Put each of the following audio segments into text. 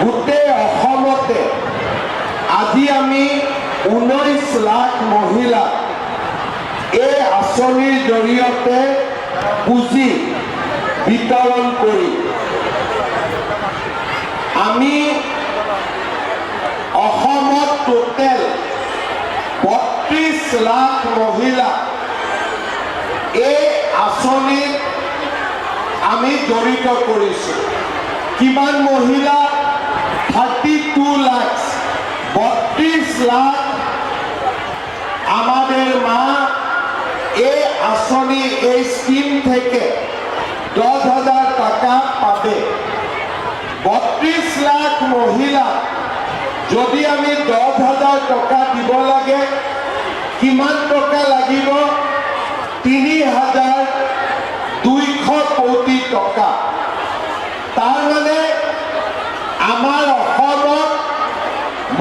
গোটেই অসমতে আজি আমি 19 লাখ মহিলা এই আঁচনিৰ জৰিয়তে পুঁজি বিতৰণ কৰি আমি অসমত টোটেল 32 লাখ মহিলা এই আঁচনিত আমি জড়িত কৰিছোঁ। কিমান মহিলা? 32 লাখ। 32 লাখ আমাদের মা এই আঁচনি এই স্কিম থেকে 10,000 টাকা পাবে। 32 লাখ মহিলা যদি আমি 10,000 টাকা দিব লাগে, কিমান টকা লাগিব? 3,200 কোটি টকা। তার মানে আমার অসমত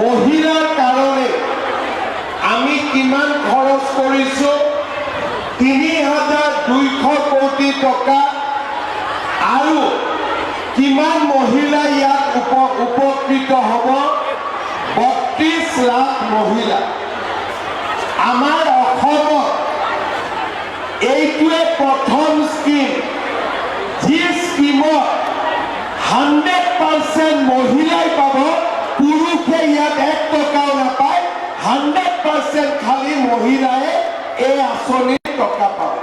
মহিলার কারণে আমি কিমান খরচ কৰিছো? 3,200 কোটি টকা। আৰু কিমান মহিলা ইয়াত উপকৃত হব? 32 লাখ মহিলা। আমাৰ অসমত এইটোৱে প্ৰথম স্কিম, যি স্কিমত 100% মহিলাই পাব, পুৰুষে ইয়াত 1 টকাও নাপায়। 100% খালি মহিলাই এই আঁচনিৰ টকা পাব।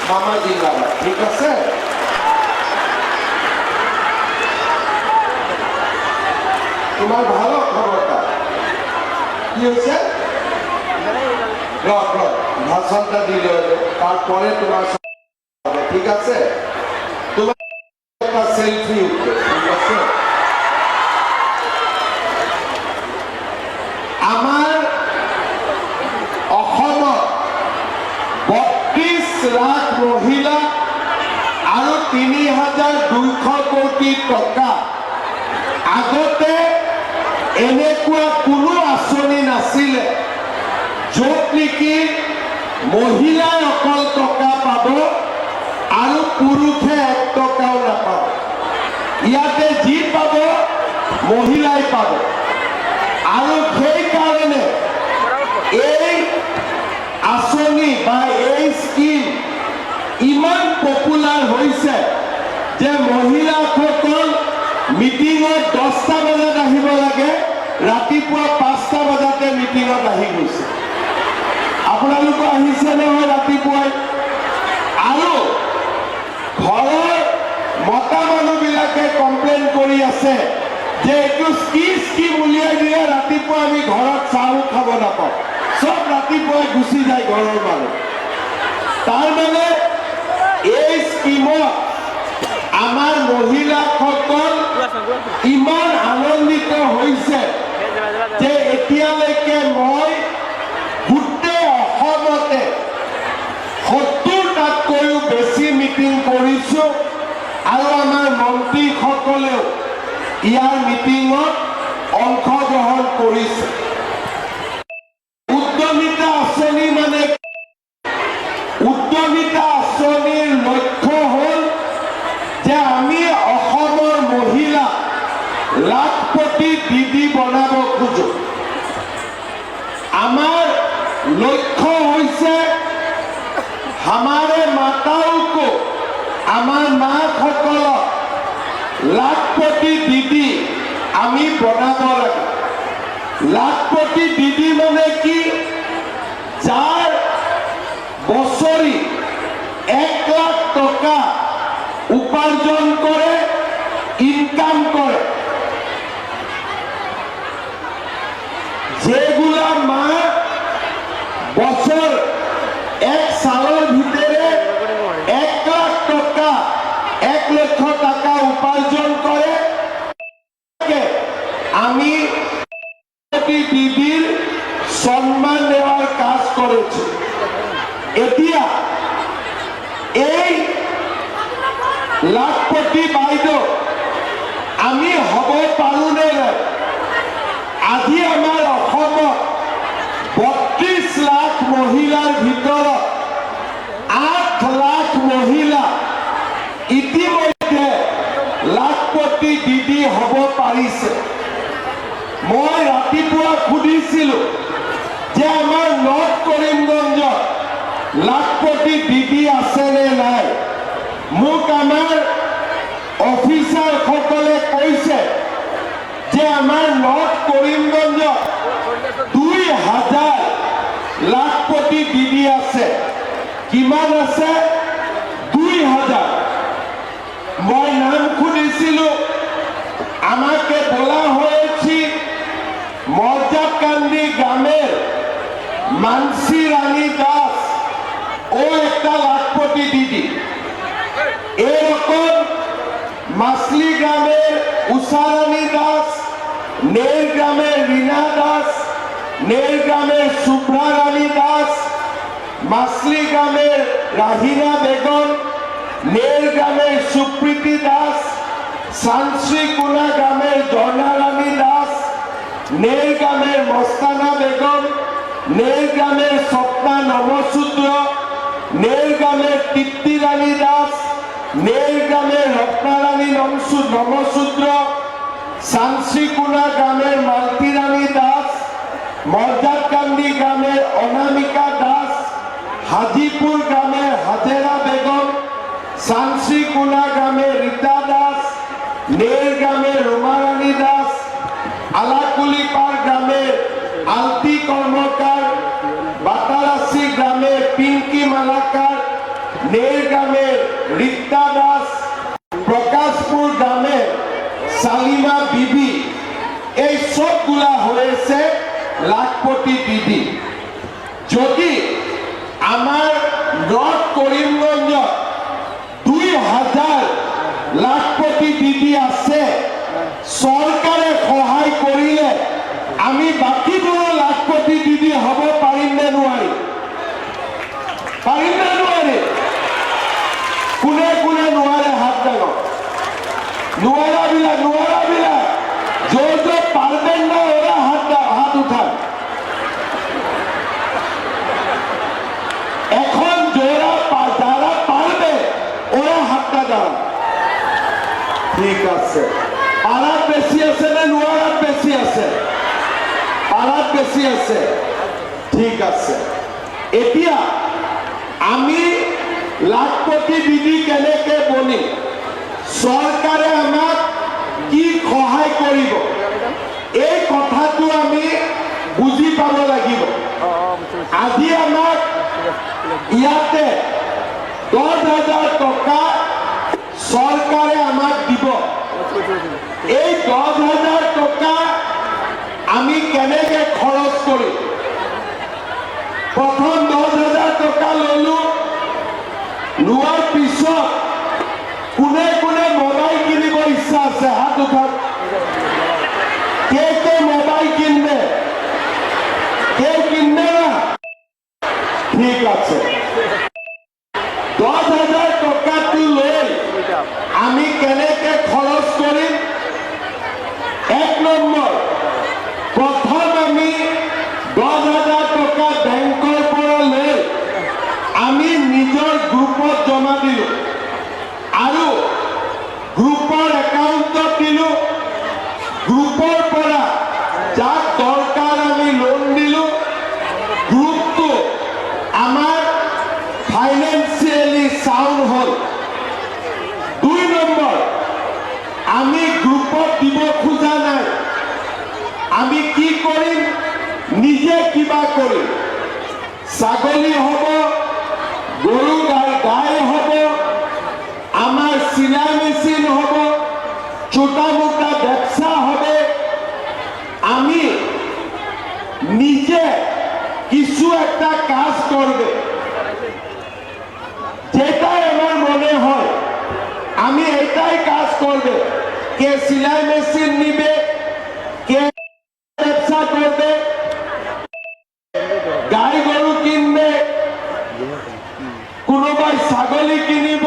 মামা জিলাবা, ঠিক আছে? তোমার ভালো খবরটা কি হয়েছে? ভাষণটা দিলে তারপরে তোমার ঠিক আছে? তোমার একটা সেলফি উঠবে, ঠিক আছে? আমার অসমত 32 লাখ মহিলা আৰু 3,200 কোটি টকা। আগতে এনেকুৱা কোনো আঁচনি নাছিলে য'ত নেকি মহিলাই অকল টকা পাব আৰু পুৰুষে 1 টকাও নাপাব। ইয়াতে যি পাব মহিলাই পাব। আৰু সেইকাৰণে এই আঁচনি বা এই স্কিম ইমান পপুলাৰ হৈছে যে মহিলাসকল মিটিঙত 10টা বজাত আহিব লাগে, ৰাতিপুৱা 5টা বজাতে মিটিঙত আহি গৈছে। আপোনালোক আহিছে নহয় ৰাতিপুৱাই? আৰু ঘৰৰ মতা মানুহবিলাকে কমপ্লেইন কৰি আছে যে এইটো কি স্কিম উলিয়াই দিয়ে, ৰাতিপুৱা আমি ঘৰত চাহো খাব নাপাওঁ, সব ৰাতিপুৱাই গুচি যায় ঘৰৰ মানুহ। তাৰ মানে এই স্কিমত আমাৰ মহিলাসকল ইমান আনন্দিত হৈছে যে এতিয়ালৈকে মই গোটেই অসমতে 70টাতকৈও বেছি মিটিং কৰিছোঁ আৰু আমাৰ মন্ত্ৰীসকলেও ইয়াৰ মিটিঙত অংশগ্ৰহণ কৰিছে। উদ্যমিতা আঁচনি মানে উদ্যমিতা আঁচনিৰ লক্ষ্য হ'ল যে আমি অসমৰ মহিলা লাখপতি দিদি বনাব খোজো। আমাৰ লক্ষ্য হৈছে हमारे माताओं को, आमार माসকলক लाखपति दीदी आमी बनाब लागे। लाखपति दीदी माने कि जार बछरी 1 लाख टका उपार्जन करे, इनकाम करे। जेगुला मा बছর 1 সালের ভিতরে 1 লাখ টাকা 1 লক্ষ টাকা উপার্জন করে আমি দিদির সম্মান দেওয়ার কাজ করেছি। এতিয়া এই লাখপতি বাইদেউ আমি হব পাৰো নে নাই? আজি আমাৰ অসমত 32 লাখ মহিলাৰ ভিতৰত 8 লাখ মহিলা ইতিমধ্যে পাৰিছে। মই ৰাতিপুৱা সুধিছিলোঁ যে আমাৰ নৰ্থ কৰিমগঞ্জত লাখপতি দিদি আছেনে নাই। মোক আমাৰ অফিচাৰসকলে কৈছে যে আমাৰ নৰ্থ কৰিমগঞ্জত 2000 লাখপতি দিদি আছে। কিমান আছে? 2000। মই নাম শুনিছিলোঁ, আমাকে বলা হয়েছে মর্যাদকান্দি গ্রামের মানসি রানী দাস ও একটা লাখপতি দিদি। এরকম মাসলি গ্রামের উষা রানী দাস, নের গ্রামের রীনা দাস, নের গ্রামের শুভ্রা রানী দাস, মাসলি গ্রামের রাহিনা বেগম, নের গ্রামের সুপ্রীতি দাস, সানশ্রীকুনা গ্রামের জর্না রানী দাস, নের গ্রামের মস্তানা বেগম, নের গ্রামের স্বপ্না নমশূদ্র, নের গ্রামের তৃপ্তি রানী দাস, নের গ্রামের রত্না রানী নমশূদ্র, সানশ্রীকুনা গ্রামের মালতী রানী দাস, মর্যাদকান্দি গ্রামের অনামিকা দাস, হাজিপুর গ্রামের হাজেরা বেগম, সানশ্রীকুনা গ্রামের রীতা দাস, নের গ্রামের রোমারানী দাস, আলাকুলিপাড় গ্রামের আলতি কর্মকার, বাতারাসি গ্রামের পিঙ্কি মালাকার, নের গ্রামের রিক্তা দাস, প্রকাশপুর গ্রামের সালিমা বিবি। এই সবগুলা হয়েছে লাখপতি দিদি। যদি আমার নর্থ করিমগঞ্জ 2000 লাখপতি দিদি আছে, সরকারে সহায় করিলে আমি বাকিবোৰ লাখপতি দিদি হব পাৰিম নে নোৱাৰিম? পাৰিম নে নোৱাৰি? কোনে কোনে নোৱাৰে হাত ডাঙৰ? নোৱাৰাবিলাক য'ত পাৰবেন না ওৰা হাত উঠান। এখন যাৰা পাৰবে ওৰা হাতটা দাঁড়ান। ঠিক আছে। পাৰাত বেশি আছে না নোৱাৰাত বেশি আছে? পারাত বেশি আছে। ঠিক আছে। এতিয়া আমি লাখপতি দিদি কেনেকে বনিম? চৰকাৰে আমাক কি সহায় কৰিব, এই কথাটো আমি বুজি পাব লাগিব। আজি আমাক ইয়াতে 10,000 টকা চৰকাৰে আমাক দিব। এই 10,000 টকা আমি কেনেকে খৰচ কৰিম? প্ৰথম 10,000 টকা ললো, লোৱাৰ পিছত কোনে কোনে মোবাইল কিনিব ইচ্ছা আছে হাত উঠাওক। কে মোবাইল কিনবে? কেউ কিনবে না? ঠিক আছে। 10,000 টকাটো লৈ আমি কেনেকে খৰচ কৰিম? 1 নম্বৰ, প্ৰথম আমি 10,000 টকা বেংকৰ পৰা লৈ আমি নিজৰ গ্ৰুপত জমা দিলো আৰু গ্ৰুপৰ একাউণ্টত দিলো। গ্ৰুপৰ পৰা যাক দৰকাৰ আমি লোন দিলো। গ্ৰুপটো আমাৰ ফাইনেন্সিয়েলি সাউন্ড হল। 2 নম্বৰ, আমি গ্ৰুপত দিব খোজা নাই। আমি কি কৰিম? নিজে কিবা কৰিম। ছাগলী হ'ব, গৰু গাই হ'ব, আমার সিলাই মেশিন হব, ছোটা মোটা ব্যবসা হবে। আমি নিজে কিছু একটা কাজ করবে, যেটাই আমার মনে হয় আমি এটাই কাজ করবে। কে সিলাই মেশিন নিবে, কে ব্যবসা করবে, গাই গরু কিনবে, কোনোবাই ছাগলী কিনিব।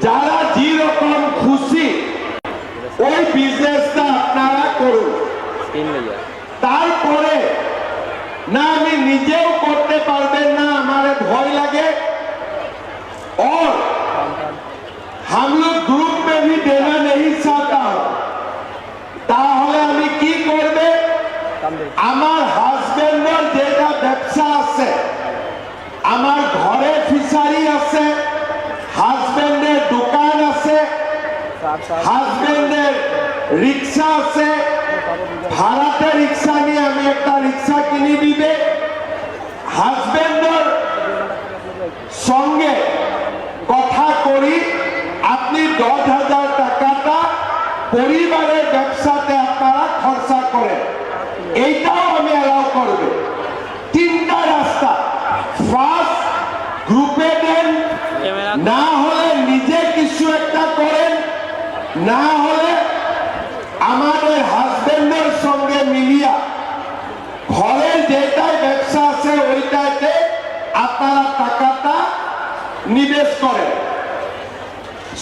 যারা যেরকম খুশি ওই বিজনেসটা আপনারা করুন। তারপরে না আমি নিজেও করতে পারবেন না, আমার ভয় লাগে। और हम लोग ग्रुप में भी देना नहीं चाहता हूं। আমার হাজবেন্ডের যেটা ব্যবসা আছে, আমার ঘরে ফিশারি আছে, হাজবেন্ডের দোকান আছে, হাজবেন্ডের রিক্সা আছে, ভাড়াতে রিক্সা নিয়ে আমি একটা রিক্সা কিনে দিবে। হাজবেন্ডের সঙ্গে কথা করি, আপনি 10,000 টাকাটা পরিবারের ব্যবসাতে আপনারা খরচা করেন, এইটাও আমি অ্যালাউ করবে। তিনটা রাস্তা, ফার্স্ট গ্রুপে দেন, না হলে নিজে কিছু একটা করেন, না হলে আমাদের হাজবেন্ডের সঙ্গে মিলিয়া ঘরের যেটাই ব্যবসা আছে ওইটাতে আপনারা টাকাটা নিবেশ করেন।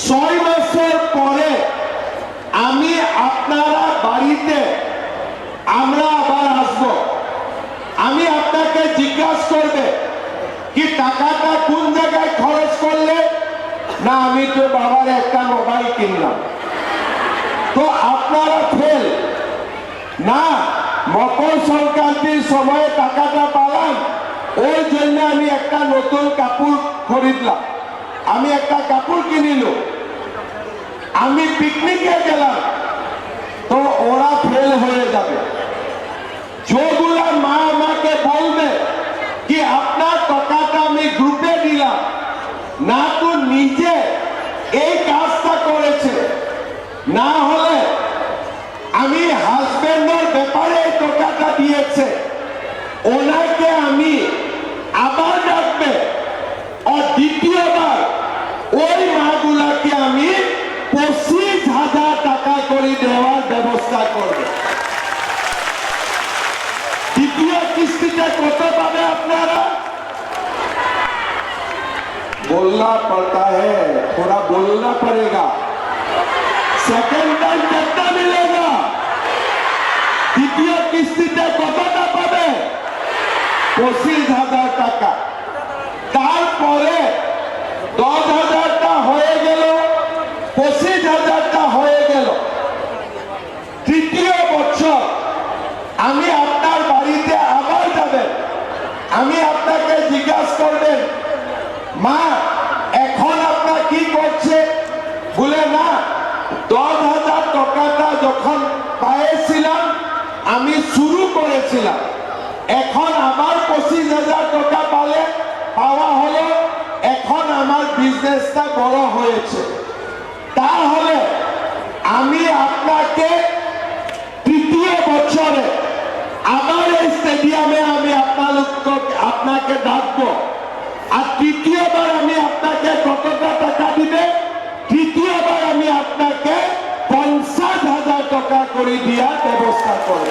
6 মাসের পরে আমি আপনারা বাড়িতে আমরা আবার আসব। আমি আপনাকে জিজ্ঞাসা করবে কি টাকাটা কোন জায়গায় খরচ করলে, না আমি তো বাবার একটা মোবাইল কিনলাম। তো আপনারা ফেল না, মকর সংক্রান্তির সময় টাকাটা পালাম, ওই জন্য আমি একটা নতুন কাপড় খরিদলাম, আমি একটা কাপড় কিনিল, আমি পিকনিকে গেলাম, তো ওরা ফেল হয়ে যাবে। যেগুলা মা আমাকে বলবে কি আপনার টাকাটা আমি গ্রুপে দিলাম, না তো নিজে এই কাজটা করেছে, না হলে আমি হাজবেন্ডের ব্যাপারে এই টাকাটা দিয়েছে, ওনাকে আমি আবার ডাকবে, আর দ্বিতীয়বার ওই মাগুলাকে আমি 25,000 টাকা করে দেওয়ার ব্যবস্থা করবে। দ্বিতীয় কিস্তিতে কত পাবে আপনারা? बोलना पड़ता है, थोड़ा बोलना पड़ेगा। सेकेंड टाइम कितना मिलेगा? দ্বিতীয় কিস্তিতে কতটা পাবে? 25,000 টাকা। তারপরে 10,000টা হয়ে গেল, 25,000টা হয়ে গেল। তৃতীয় বছর আমি আপনার বাড়িতে আবার যাবেন, আমি আপনাকে জিজ্ঞাসা করবেন মা এখন আপনার কি করছে, বলে না 10,000 টাকাটা যখন পাইছিলাম আমি শুরু করেছিলাম, এখন আবার 25,000 টাকা পাওয়া হলো, এখন আমার বিজনেসটা বড় হয়েছে। তাহলে আমি আপনাকে তৃতীয় বছরে আবার এই স্টেডিয়ামে আমি আপনাকে ডাকবো, আর তৃতীয়বার আমি আপনাকে কতটা টাকা দিবে? তৃতীয়বার আমি আপনাকে 50,000 টাকা করে দেওয়ার ব্যবস্থা করব।